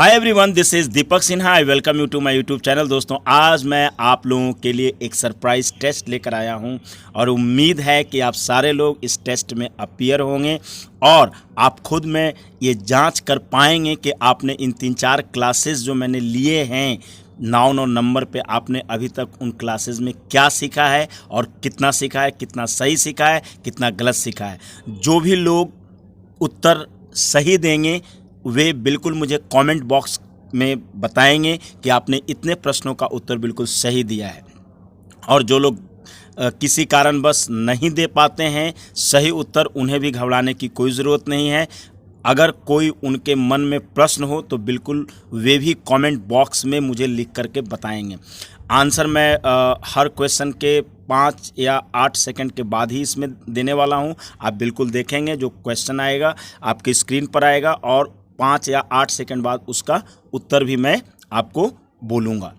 Hi everyone, this is Deepak Sinha. I welcome you to my YouTube channel. दोस्तों, आज मैं आप लोगों के लिए एक सरप्राइज टेस्ट लेकर आया हूं और उम्मीद है कि आप सारे लोग इस टेस्ट में अपीयर होंगे और आप खुद में ये जांच कर पाएंगे कि आपने इन 3-4 क्लासेस जो मैंने लिए हैं नाउन और नंबर पे, आपने अभी तक उन क्लासेस में क्या सीखा है और कितना सीखा है, कितना सही सीखा है, कितना गलत सीखा है। जो भी लोग उत्तर सही देंगे वे बिल्कुल मुझे कमेंट बॉक्स में बताएंगे कि आपने इतने प्रश्नों का उत्तर बिल्कुल सही दिया है। और जो लोग किसी कारणवश नहीं दे पाते हैं सही उत्तर, उन्हें भी घबराने की कोई ज़रूरत नहीं है। अगर कोई उनके मन में प्रश्न हो तो बिल्कुल वे भी कमेंट बॉक्स में मुझे लिख करके बताएंगे। आंसर मैं हर क्वेश्चन के 5 या 8 सेकंड के बाद ही इसमें देने वाला हूं। आप बिल्कुल देखेंगे, जो क्वेश्चन आएगा आपकी स्क्रीन पर आएगा और 5 या 8 सेकंड बाद उसका उत्तर भी मैं आपको बोलूँगा।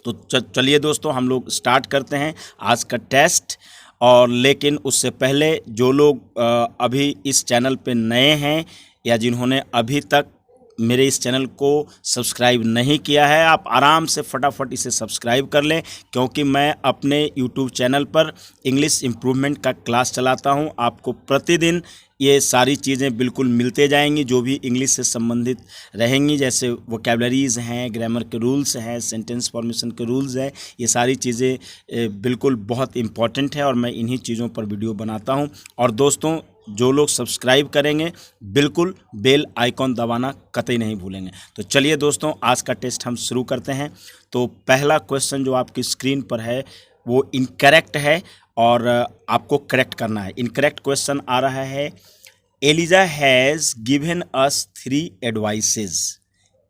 तो चलिए दोस्तों, हम लोग स्टार्ट करते हैं आज का टेस्ट। और लेकिन उससे पहले जो लोग अभी इस चैनल पे नए हैं या जिन्होंने अभी तक मेरे इस चैनल को सब्सक्राइब नहीं किया है, आप आराम से फटाफट इसे सब्सक्राइब कर लें, क्योंकि मैं अपने यूट्यूब चैनल पर इंग्लिश इम्प्रूवमेंट का क्लास चलाता हूं। आपको प्रतिदिन ये सारी चीज़ें बिल्कुल मिलते जाएंगी जो भी इंग्लिश से संबंधित रहेंगी, जैसे वोकैबलरीज़ हैं, ग्रामर के रूल्स हैं, सेंटेंस फॉर्मेशन के रूल्स हैं। ये सारी चीज़ें बिल्कुल बहुत इम्पॉर्टेंट है और मैं इन्हीं चीज़ों पर वीडियो बनाता हूँ। और दोस्तों, जो लोग सब्सक्राइब करेंगे बिल्कुल बेल आइकॉन दबाना कतई नहीं भूलेंगे। तो चलिए दोस्तों, आज का टेस्ट हम शुरू करते हैं। तो पहला क्वेश्चन जो आपकी स्क्रीन पर है वो इनकरेक्ट है और आपको करेक्ट करना है। इनकरेक्ट क्वेश्चन आ रहा है, Eliza has given us 3 advices.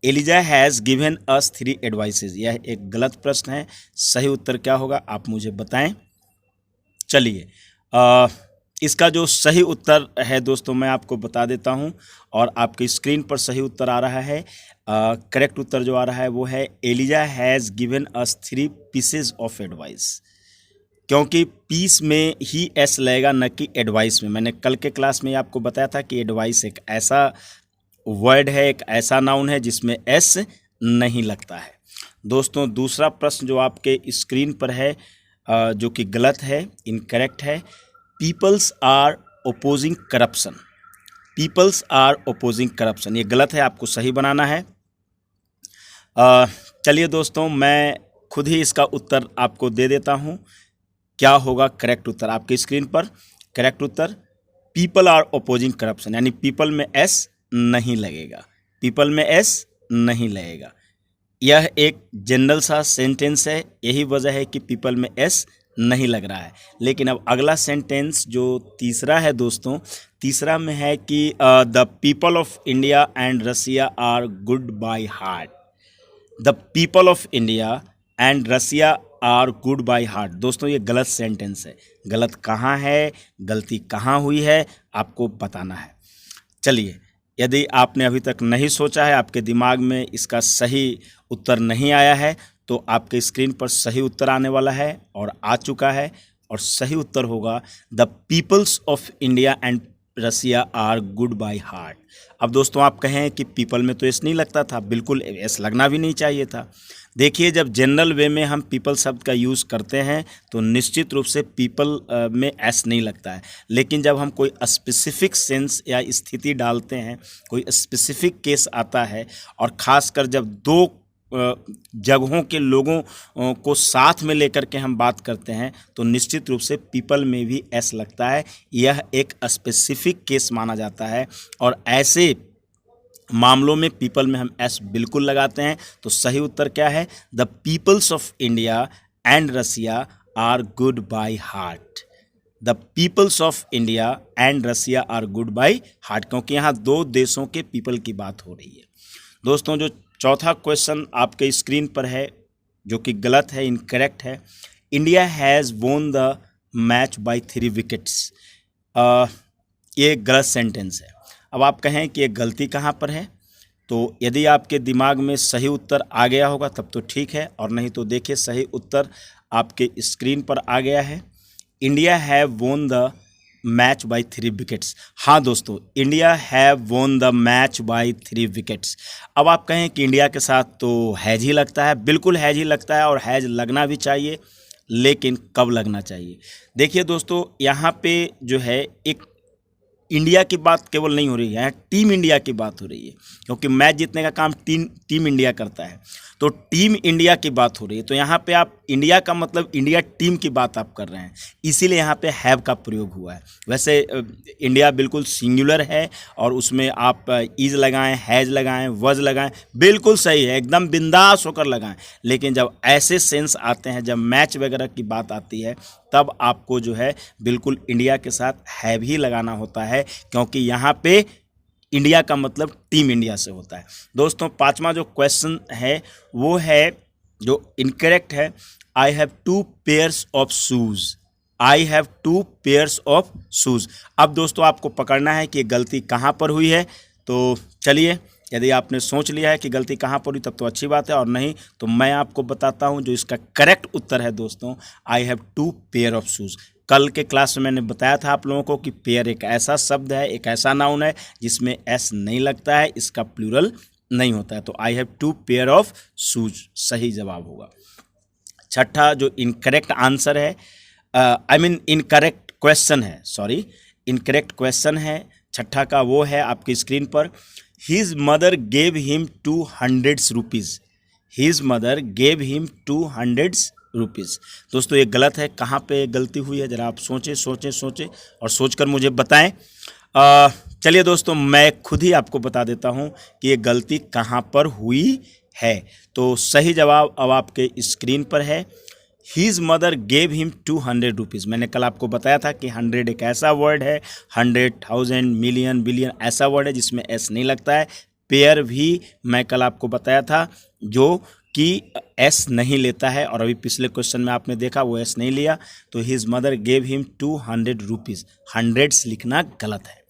Eliza has given us 3 advices. यह एक गलत प्रश्न है। सही उत्तर क्या होगा आप मुझे बताएं। चलिए, इसका जो सही उत्तर है दोस्तों मैं आपको बता देता हूं और आपकी स्क्रीन पर सही उत्तर आ रहा है। करेक्ट उत्तर जो आ रहा है वो है, Eliza has given us 3 pieces of advice. क्योंकि पीस में ही एस लगेगा, न कि एडवाइस में। मैंने कल के क्लास में आपको बताया था कि एडवाइस एक ऐसा वर्ड है, एक ऐसा नाउन है जिसमें एस नहीं लगता है। दोस्तों, दूसरा प्रश्न जो आपके स्क्रीन पर है जो कि गलत है, इनकरेक्ट है, peoples are opposing corruption. Peoples are opposing corruption, ये गलत है, आपको सही बनाना है। चलिए दोस्तों, मैं खुद ही इसका उत्तर आपको दे देता हूँ। क्या होगा करेक्ट उत्तर आपकी स्क्रीन पर? करेक्ट उत्तर, पीपल आर ओपोजिंग करप्शन, यानी पीपल में एस नहीं लगेगा। पीपल में एस नहीं लगेगा। यह एक जनरल सा सेंटेंस है, यही वजह है कि पीपल में एस नहीं लग रहा है। लेकिन अब अगला सेंटेंस जो तीसरा है दोस्तों, तीसरा में है कि the people of India and Russia are good by heart. The people of India and Russia are good by heart. दोस्तों, ये गलत सेंटेंस है। गलत कहाँ है, गलती कहाँ हुई है, आपको बताना है। चलिए, यदि आपने अभी तक नहीं सोचा है, आपके दिमाग में इसका सही उत्तर नहीं आया है, तो आपके स्क्रीन पर सही उत्तर आने वाला है और आ चुका है। और सही उत्तर होगा, the peoples of India and Russia are good by heart. अब दोस्तों, आप कहें कि पीपल में तो एस नहीं लगता था, बिल्कुल एस लगना भी नहीं चाहिए था। देखिए, जब जनरल वे में हम पीपल शब्द का यूज़ करते हैं तो निश्चित रूप से पीपल में एस नहीं लगता है। लेकिन जब हम कोई स्पेसिफिक सेंस या स्थिति डालते हैं, कोई स्पेसिफिक केस आता है, और ख़ासकर जब 2 जगहों के लोगों को साथ में लेकर के हम बात करते हैं, तो निश्चित रूप से पीपल में भी एस लगता है। यह एक स्पेसिफिक केस माना जाता है और ऐसे मामलों में पीपल में हम एस बिल्कुल लगाते हैं। तो सही उत्तर क्या है? The peoples of India and Russia are good by heart. The peoples of India and Russia are good by heart, क्योंकि यहाँ 2 देशों के पीपल की बात हो रही है। दोस्तों, जो चौथा क्वेश्चन आपके स्क्रीन पर है जो कि गलत है, इनकरेक्ट है, India has won the match by 3 wickets. ये गलत सेंटेंस है। अब आप कहें कि ये गलती कहाँ पर है, तो यदि आपके दिमाग में सही उत्तर आ गया होगा तब तो ठीक है, और नहीं तो देखिए सही उत्तर आपके स्क्रीन पर आ गया है। India have won the match by 3 wickets. हाँ दोस्तों, India have won the match by 3 wickets. अब आप कहें कि इंडिया के साथ तो हैज ही लगता है, बिल्कुल हैज ही लगता है और हैज लगना भी चाहिए, लेकिन कब लगना चाहिए? देखिए दोस्तों, यहाँ पे जो है एक इंडिया की बात केवल नहीं हो रही है, टीम इंडिया की बात हो रही है, क्योंकि मैच जीतने का काम टीम इंडिया करता है। तो टीम इंडिया की बात हो रही है, तो यहाँ पे आप इंडिया का मतलब इंडिया टीम की बात आप कर रहे हैं, इसीलिए यहाँ पे हैव का प्रयोग हुआ है। वैसे इंडिया बिल्कुल सिंगुलर है और उसमें आप इज लगाएं, हैज लगाएं, वज लगाएं, बिल्कुल सही है, एकदम बिंदास होकर लगाएं। लेकिन जब ऐसे सेंस आते हैं, जब मैच वगैरह की बात आती है, तब आपको जो है बिल्कुल इंडिया के साथ हैव ही लगाना होता है, क्योंकि यहाँ पे इंडिया का मतलब टीम इंडिया से होता है। दोस्तों, पांचवा जो क्वेश्चन है वो है जो इनकरेक्ट है, I have 2 pairs of shoes. I have 2 pairs of shoes. अब दोस्तों आपको पकड़ना है कि गलती कहाँ पर हुई है। तो चलिए, यदि आपने सोच लिया है कि गलती कहाँ पर हुई तब तो अच्छी बात है, और नहीं तो मैं आपको बताता हूँ जो इसका करेक्ट उत्तर है। दोस्तों, I have 2 pair of shoes. कल के क्लास में मैंने बताया था आप लोगों को कि पेयर एक ऐसा शब्द है, एक ऐसा नाउन है जिसमें एस नहीं लगता है, इसका प्लूरल नहीं होता है। तो I have 2 pair of shoes सही जवाब होगा। छठा जो इनकरेक्ट आंसर है, इनकरेक्ट क्वेश्चन है, इनकरेक्ट क्वेश्चन है छठा का, वो है आपकी स्क्रीन पर, his mother gave him 200 rupees. His mother gave him 200 rupees. दोस्तों ये गलत है। कहाँ पे गलती हुई है ज़रा आप सोचें और सोचकर मुझे बताएं। चलिए दोस्तों, मैं खुद ही आपको बता देता हूँ कि ये गलती कहाँ पर हुई है। तो सही जवाब अब आपके स्क्रीन पर है, his mother gave him 200 rupees. मैंने कल आपको बताया था कि 100 एक ऐसा वर्ड है, 100, 1000, मिलियन, बिलियन ऐसा वर्ड है जिसमें एस नहीं लगता है। पेयर भी मैं कल आपको बताया था जो कि एस नहीं लेता है, और अभी पिछले क्वेश्चन में आपने देखा वो एस नहीं लिया। तो his mother gave him 200 rupees, hundreds लिखना गलत है।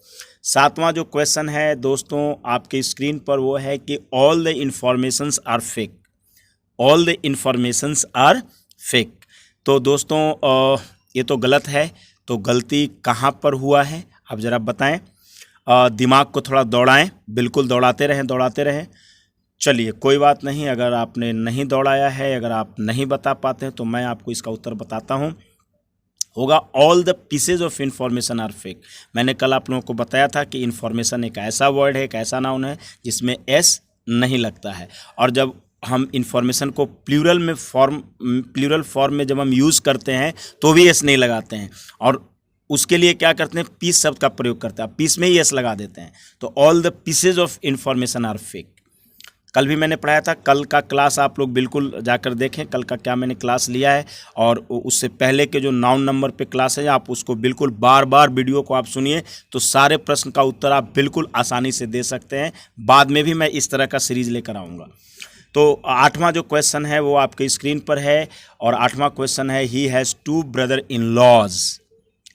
सातवां जो क्वेश्चन है दोस्तों आपके स्क्रीन पर, वो है कि all the informations are fake. All the informations are fake. तो दोस्तों ये तो गलत है। तो गलती कहाँ पर हुआ है आप ज़रा बताएं। दिमाग को थोड़ा दौड़ाएं, बिल्कुल दौड़ाते रहें। चलिए कोई बात नहीं, अगर आपने नहीं दौड़ाया है, अगर आप नहीं बता पाते हैं तो मैं आपको इसका उत्तर बताता हूँ। होगा all the pieces of information are fake. मैंने कल आप लोगों को बताया था कि इंफॉर्मेशन एक ऐसा वर्ड है, एक ऐसा नाउन है जिसमें एस नहीं लगता है, और जब हम इंफॉर्मेशन को प्लूरल फॉर्म में जब हम यूज़ करते हैं तो भी एस नहीं लगाते हैं, और उसके लिए क्या करते हैं, पीस शब्द का प्रयोग करते हैं, पीस में ही एस लगा देते हैं। तो all the pieces of information are fake. कल भी मैंने पढ़ाया था, कल का क्लास आप लोग बिल्कुल जाकर देखें, कल का क्या मैंने क्लास लिया है, और उससे पहले के जो 9 नंबर पे क्लास है आप उसको बिल्कुल बार बार वीडियो को आप सुनिए, तो सारे प्रश्न का उत्तर आप बिल्कुल आसानी से दे सकते हैं। बाद में भी मैं इस तरह का सीरीज लेकर आऊँगा। तो आठवां जो क्वेश्चन है वो आपके स्क्रीन पर है, और आठवां क्वेश्चन है, he has 2 brother in laws.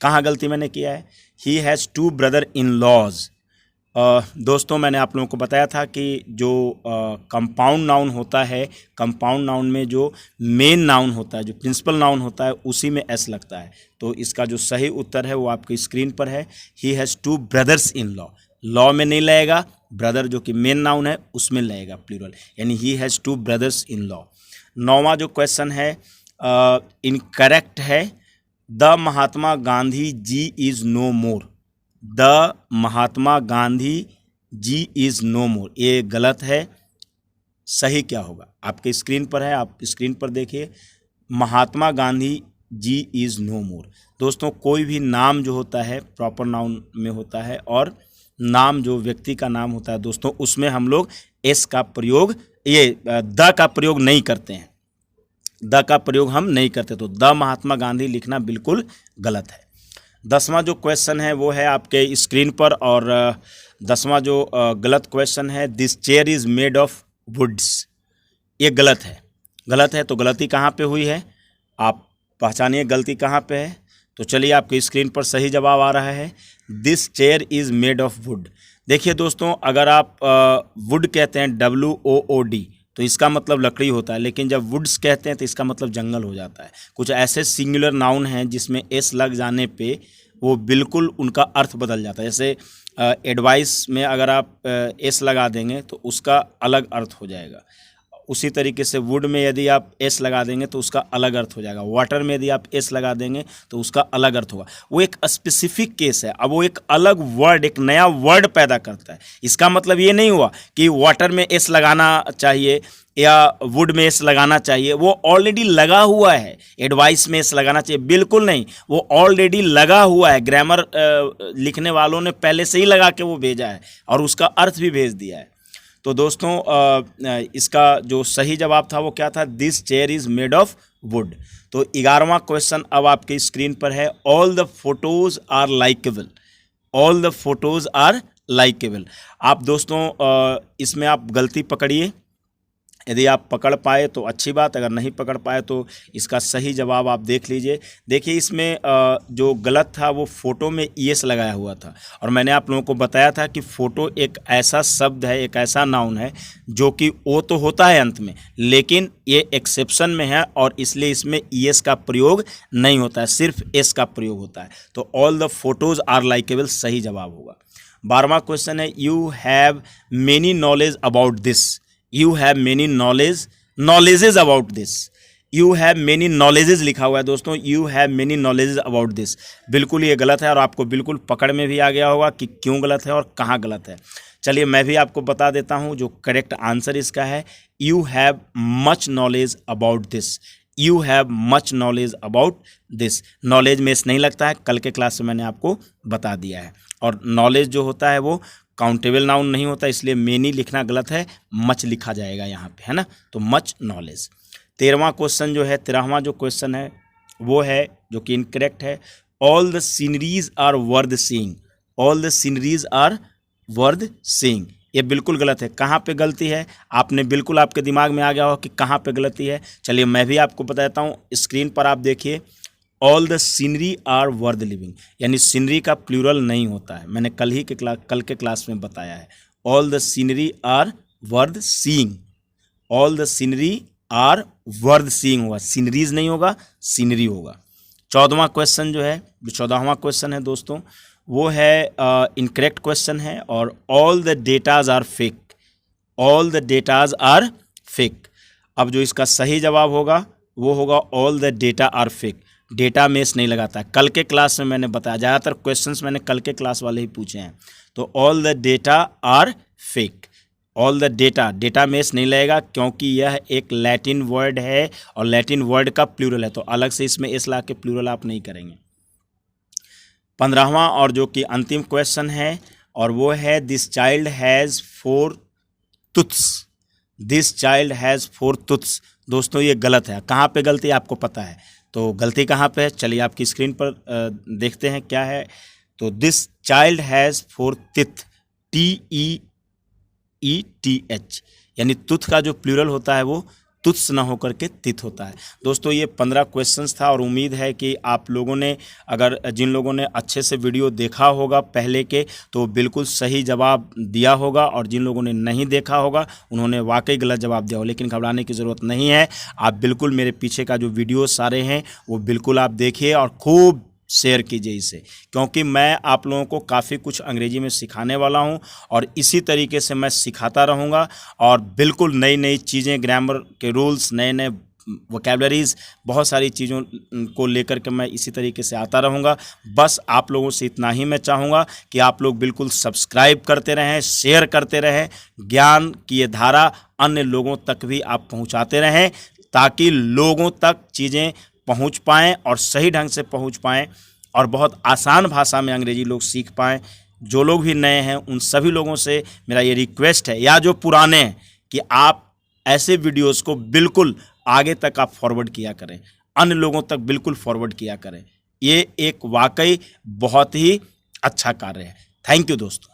कहाँ गलती मैंने किया है, he has 2 brother in laws. दोस्तों मैंने आप लोगों को बताया था कि जो कंपाउंड नाउन होता है, कंपाउंड नाउन में जो मेन नाउन होता है, जो प्रिंसिपल नाउन होता है, उसी में एस लगता है। तो इसका जो सही उत्तर है वो आपकी स्क्रीन पर है, he has 2 brothers in law. Law में नहीं लगेगा, ब्रदर जो कि मेन नाउन है उसमें लगेगा प्लूरल, यानी ही हैज़ 2 ब्रदर्स इन लॉ। नौवां जो क्वेश्चन है इनकरेक्ट है, the Mahatma Gandhi ji is no more. The Mahatma Gandhi ji is no more, ये गलत है। सही क्या होगा आपके स्क्रीन पर है, आप स्क्रीन पर देखिए, महात्मा गांधी जी इज़ नो मोर। दोस्तों कोई भी नाम जो होता है प्रॉपर नाउन में होता है, और नाम जो व्यक्ति का नाम होता है दोस्तों उसमें हम लोग एस का प्रयोग, ये द का प्रयोग नहीं करते हैं, द का प्रयोग हम नहीं करते। तो द महात्मा गांधी लिखना बिल्कुल गलत है। 10वां जो क्वेश्चन है वो है आपके स्क्रीन पर, और 10वां जो गलत क्वेश्चन है, this chair is made of woods. ये गलत है। गलत है तो गलती कहाँ पे हुई है आप पहचानिए, गलती कहाँ पे है। तो चलिए आपके स्क्रीन पर सही जवाब आ रहा है, this chair is made of would. देखिए दोस्तों, अगर आप वुड कहते हैं WOOD तो इसका मतलब लकड़ी होता है, लेकिन जब वुड्स कहते हैं तो इसका मतलब जंगल हो जाता है। कुछ ऐसे सिंगुलर नाउन हैं जिसमें एस लग जाने पे वो बिल्कुल उनका अर्थ बदल जाता है। जैसे एडवाइस में अगर आप एस लगा देंगे तो उसका अलग अर्थ हो जाएगा। उसी तरीके से वुड में यदि आप एस लगा देंगे तो उसका अलग अर्थ हो जाएगा। वाटर में यदि आप एस लगा देंगे तो उसका अलग अर्थ होगा। वो एक स्पेसिफिक केस है। अब वो एक अलग वर्ड, एक नया वर्ड पैदा करता है। इसका मतलब ये नहीं हुआ कि वाटर में एस लगाना चाहिए या वुड में एस लगाना चाहिए। वो ऑलरेडी लगा हुआ है। एडवाइस में एस लगाना चाहिए, बिल्कुल नहीं, वो ऑलरेडी लगा हुआ है। ग्रामर लिखने वालों ने पहले से ही लगा के वो भेजा है और उसका अर्थ भी भेज दिया है। तो दोस्तों इसका जो सही जवाब था वो क्या था? This chair is made of wood. तो 11वां क्वेश्चन अब आपकी स्क्रीन पर है। All the photos are likeable. All the photos are likeable. आप दोस्तों इसमें आप गलती पकड़िए। यदि आप पकड़ पाए तो अच्छी बात, अगर नहीं पकड़ पाए तो इसका सही जवाब आप देख लीजिए। देखिए इसमें जो गलत था वो फ़ोटो में ईएस लगाया हुआ था, और मैंने आप लोगों को बताया था कि फ़ोटो एक ऐसा शब्द है, एक ऐसा नाउन है जो कि ओ तो होता है अंत में, लेकिन ये एक्सेप्शन में है और इसलिए इसमें ईएस का प्रयोग नहीं होता है, सिर्फ एस का प्रयोग होता है। तो all the photos are likeable सही जवाब होगा। 12वां क्वेश्चन है। You have many knowledge about this. You have many knowledges about this. You have many knowledges लिखा हुआ है दोस्तों। You have many knowledges about this। बिल्कुल ये गलत है और आपको बिल्कुल पकड़ में भी आ गया होगा कि क्यों गलत है और कहाँ गलत है। चलिए मैं भी आपको बता देता हूँ जो करेक्ट आंसर इसका है। You have much knowledge about this। You have much knowledge about this। Knowledge में इस नहीं लगता है, कल के क्लास में मैंने आपको बता दिया है। और नॉलेज जो होता है वो काउंटेबल नाउन नहीं होता, इसलिए मेनी लिखना गलत है, मच लिखा जाएगा यहाँ पे, है ना। तो मच नॉलेज। 13वां क्वेश्चन जो है, 13वां जो क्वेश्चन है वो है जो कि इनकरेक्ट है। All the sceneries are worth seeing. All the sceneries are worth seeing, ये बिल्कुल गलत है। कहाँ पे गलती है आपने बिल्कुल आपके दिमाग में आ गया हो कि कहाँ पे गलती है। चलिए मैं भी आपको बता देता हूँ। स्क्रीन पर आप देखिए, all the scenery are worth living, यानी सीनरी का प्लूरल नहीं होता है। मैंने कल के क्लास में बताया है। All the scenery are worth seeing. All the scenery are worth seeing होगा, सीनरीज नहीं होगा, सीनरी होगा। 14वां क्वेश्चन जो है, 14वां क्वेश्चन है दोस्तों, वो है इनकरेक्ट क्वेश्चन है। और all the datas are fake. All the datas are fake. अब जो इसका सही जवाब होगा वो होगा all the data are fake. Data में इस नहीं लगाता। कल के क्लास में मैंने बताया, ज़्यादातर क्वेश्चंस मैंने कल के क्लास वाले ही पूछे हैं। तो all the data are fake. All the data में इस नहीं लगेगा क्योंकि यह एक लैटिन वर्ड है और लैटिन वर्ड का प्लूरल है, तो अलग से इसमें इस ला के प्लूरल आप नहीं करेंगे। 15वां और जो कि अंतिम क्वेश्चन है और वो है this child has 4 tooths. This child has 4 tooths. दोस्तों ये गलत है। कहाँ पे गलती है आपको पता है, तो गलती कहाँ पे है चलिए आपकी स्क्रीन पर देखते हैं क्या है। तो this child has 4 teeth. TEETH, यानी तुथ का जो प्लूरल होता है वो तुत्स ना होकर के तिथ होता है। दोस्तों ये 15 क्वेश्चंस था और उम्मीद है कि आप लोगों ने, अगर जिन लोगों ने अच्छे से वीडियो देखा होगा पहले के, तो बिल्कुल सही जवाब दिया होगा, और जिन लोगों ने नहीं देखा होगा उन्होंने वाकई गलत जवाब दिया हो। लेकिन घबराने की ज़रूरत नहीं है। आप बिल्कुल मेरे पीछे का जो वीडियो सारे हैं वो बिल्कुल आप देखिए और खूब शेयर कीजिए इसे, क्योंकि मैं आप लोगों को काफ़ी कुछ अंग्रेजी में सिखाने वाला हूं और इसी तरीके से मैं सिखाता रहूंगा। और बिल्कुल नई नई चीज़ें, ग्रामर के रूल्स, नए नए वोकैबुलरीज, बहुत सारी चीज़ों को लेकर के मैं इसी तरीके से आता रहूंगा। बस आप लोगों से इतना ही मैं चाहूँगा कि आप लोग बिल्कुल सब्सक्राइब करते रहें, शेयर करते रहें, ज्ञान की ये धारा अन्य लोगों तक भी आप पहुँचाते रहें, ताकि लोगों तक चीज़ें पहुंच पाएँ और सही ढंग से पहुंच पाएँ और बहुत आसान भाषा में अंग्रेजी लोग सीख पाएँ। जो लोग भी नए हैं उन सभी लोगों से मेरा ये रिक्वेस्ट है, या जो पुराने हैं, कि आप ऐसे वीडियोस को बिल्कुल आगे तक आप फॉरवर्ड किया करें, अन्य लोगों तक बिल्कुल फॉरवर्ड किया करें। ये एक वाकई बहुत ही अच्छा कार्य है। थैंक यू दोस्तों।